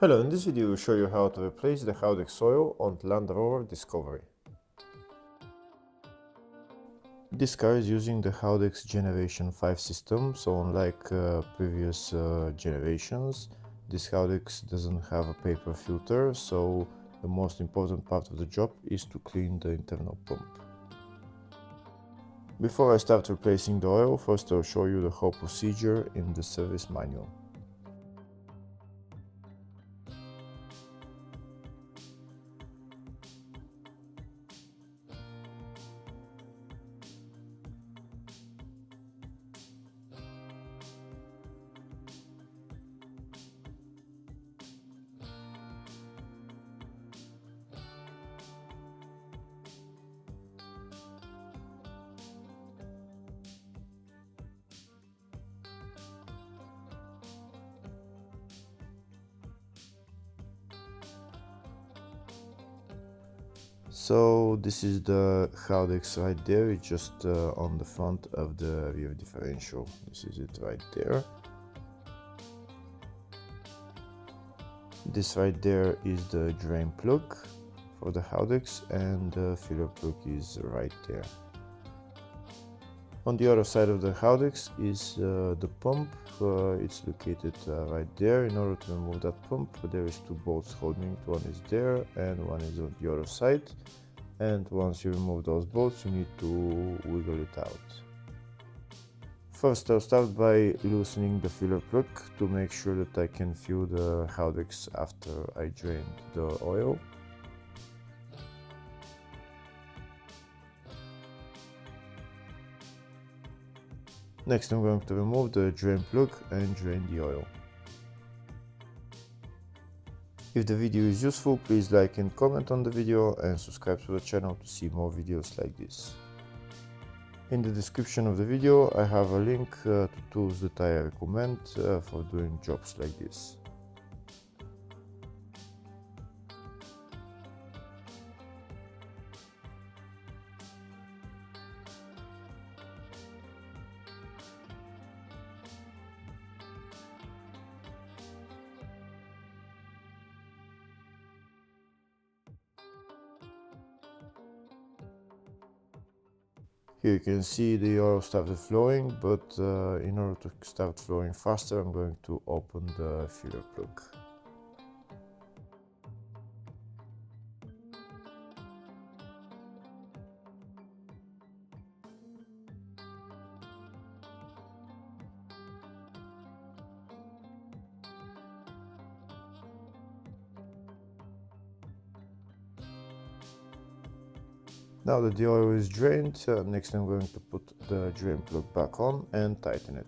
Hello, in this video we'll show you how to replace the Haldex oil on Land Rover Discovery. This car is using the Haldex Generation 5 system, so unlike previous generations, this Haldex doesn't have a paper filter, so the most important part of the job is to clean the internal pump. Before I start replacing the oil, first I'll show you the whole procedure in the service manual. So this is the Haldex right there, it's just on the front of the rear differential. This is it right there. This right there is the drain plug for the Haldex, and the filler plug is right there. On the other side of the Haldex is the pump. It's located right there. In order to remove that pump, there is two bolts holding it. One is there and one is on the other side. And once you remove those bolts, you need to wiggle it out. First, I'll start by loosening the filler plug to make sure that I can fill the Haldex after I drained the oil. Next, I'm going to remove the drain plug and drain the oil. If the video is useful, please like and comment on the video and subscribe to the channel to see more videos like this. In the description of the video I have a link to tools that I recommend for doing jobs like this. Here you can see the oil started flowing, but in order to start flowing faster, I'm going to open the filler plug. Now that the oil is drained, next I'm going to put the drain plug back on and tighten it.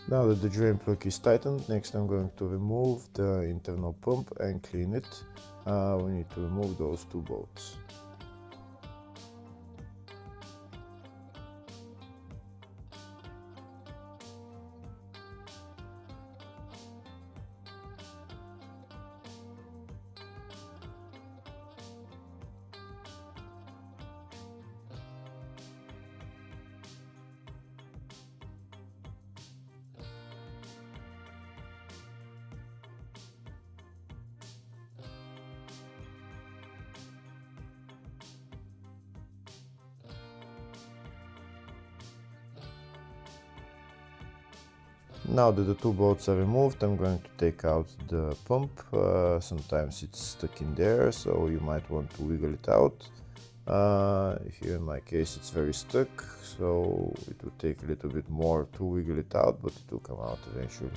Now that the drain plug is tightened, next I'm going to remove the internal pump and clean it. We need to remove those two bolts. Now that the two bolts are removed, I'm going to take out the pump. Sometimes it's stuck in there, so you might want to wiggle it out. Here in my case it's very stuck, so it will take a little bit more to wiggle it out, but it will come out eventually.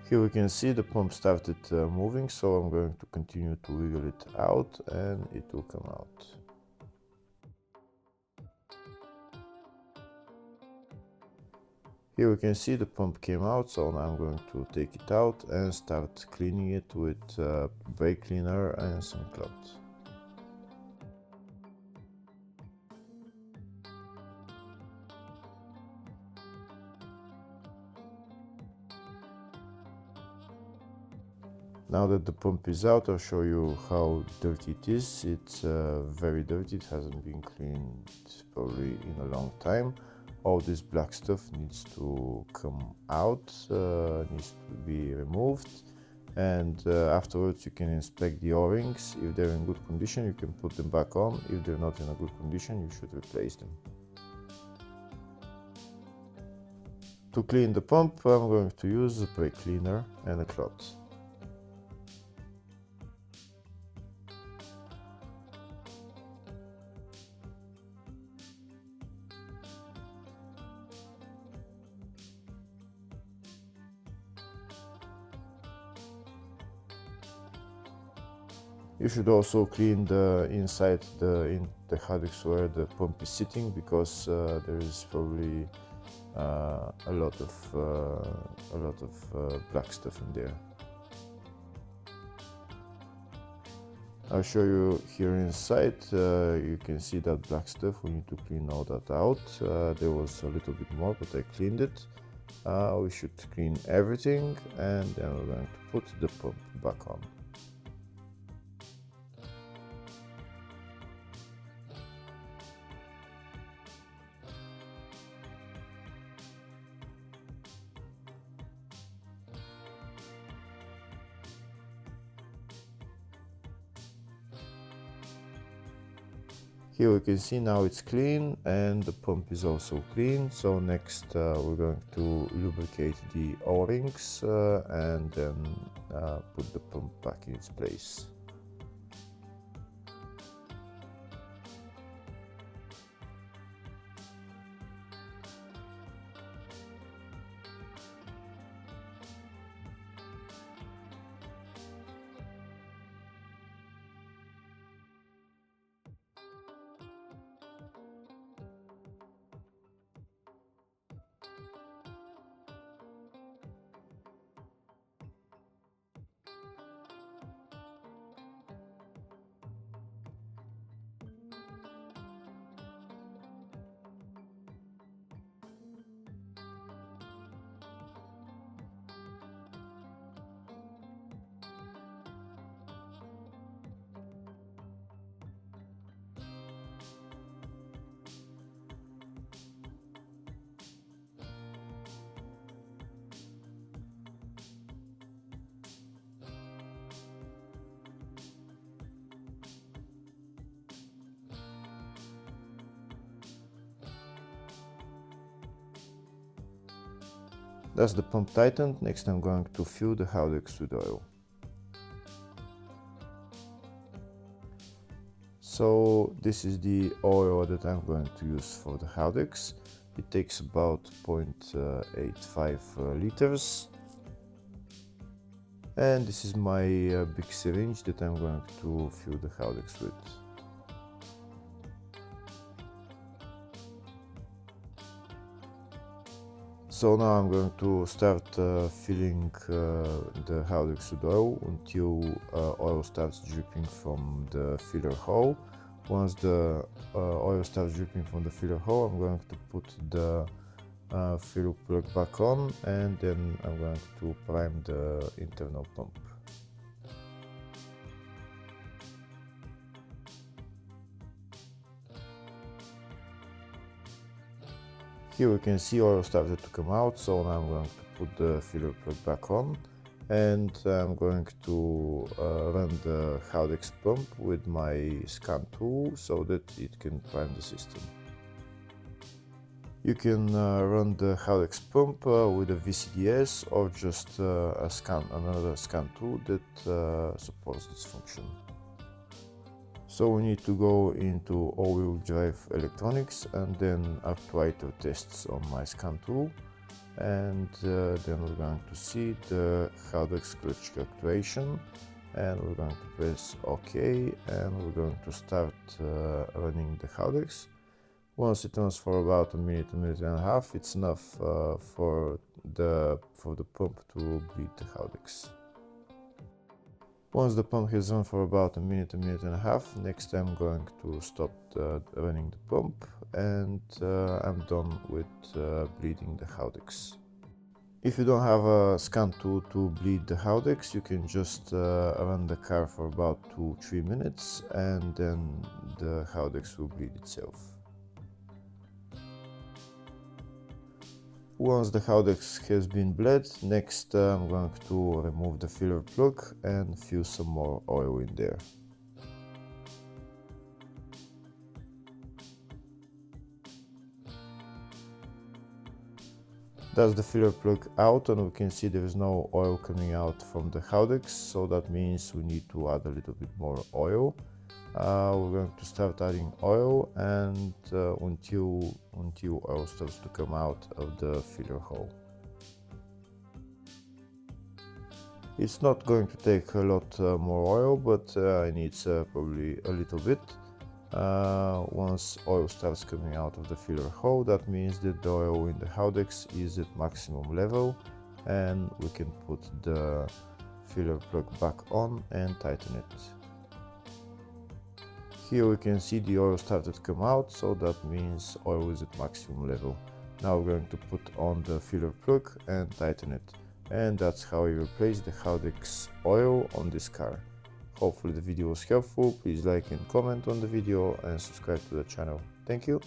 Here we can see the pump started moving, so I'm going to continue to wiggle it out and it will come out. Here we can see the pump came out, so now I'm going to take it out and start cleaning it with brake cleaner and some cloth. Now that the pump is out, I'll show you how dirty it is. It's very dirty, it hasn't been cleaned probably in a long time. All this black stuff needs to come out, needs to be removed, and afterwards you can inspect the O-rings. If they're in good condition, you can put them back on. If they're not in a good condition, you should replace them. To clean the pump, I'm going to use a brake cleaner and a cloth. You should also clean the inside in the Haldex where the pump is sitting, because there is probably a lot of black stuff in there. I'll show you here inside. You can see that black stuff. We need to clean all that out. There was a little bit more, but I cleaned it. We should clean everything, and then we're going to put the pump back on. Here we can see now it's clean and the pump is also clean. So next we're going to lubricate the O-rings and then put the pump back in its place. That's the pump tightened. Next I'm going to fill the Haldex with oil. So this is the oil that I'm going to use for the Haldex. It takes about 0.85 liters. And this is my big syringe that I'm going to fill the Haldex with. So now I'm going to start filling the Haldex with oil until oil starts dripping from the filler hole. Once the oil starts dripping from the filler hole, I'm going to put the filler plug back on, and then I'm going to prime the internal pump. Here we can see oil started to come out, so now I'm going to put the filler plug back on, and I'm going to run the Haldex pump with my scan tool so that it can prime the system. You can run the Haldex pump with a VCDS or just another scan tool that supports this function. So we need to go into all-wheel drive electronics and then actuator tests on my scan tool. and then we're going to see the Haldex clutch actuation, and we're going to press OK, and we're going to start running the Haldex. Once it runs for about a minute and a half, it's enough for the pump to bleed the Haldex. Once the pump has run for about a minute and a half, next I'm going to stop running the pump, and I'm done with bleeding the Haldex. If you don't have a scan tool to bleed the Haldex, you can just run the car for about 2-3 minutes, and then the Haldex will bleed itself. Once the Haldex has been bled, next I'm going to remove the filler plug and fill some more oil in there. That's the filler plug out, and we can see there is no oil coming out from the Haldex, so that means we need to add a little bit more oil. We're going to start adding oil and until oil starts to come out of the filler hole. It's not going to take a lot more oil, but it needs probably a little bit. Once oil starts coming out of the filler hole, that means that the oil in the Haldex is at maximum level, and we can put the filler plug back on and tighten it. Here we can see the oil started to come out, so that means oil is at maximum level. Now we're going to put on the filler plug and tighten it. And that's how you replace the Haldex oil on this car. Hopefully the video was helpful. Please like and comment on the video and subscribe to the channel. Thank you.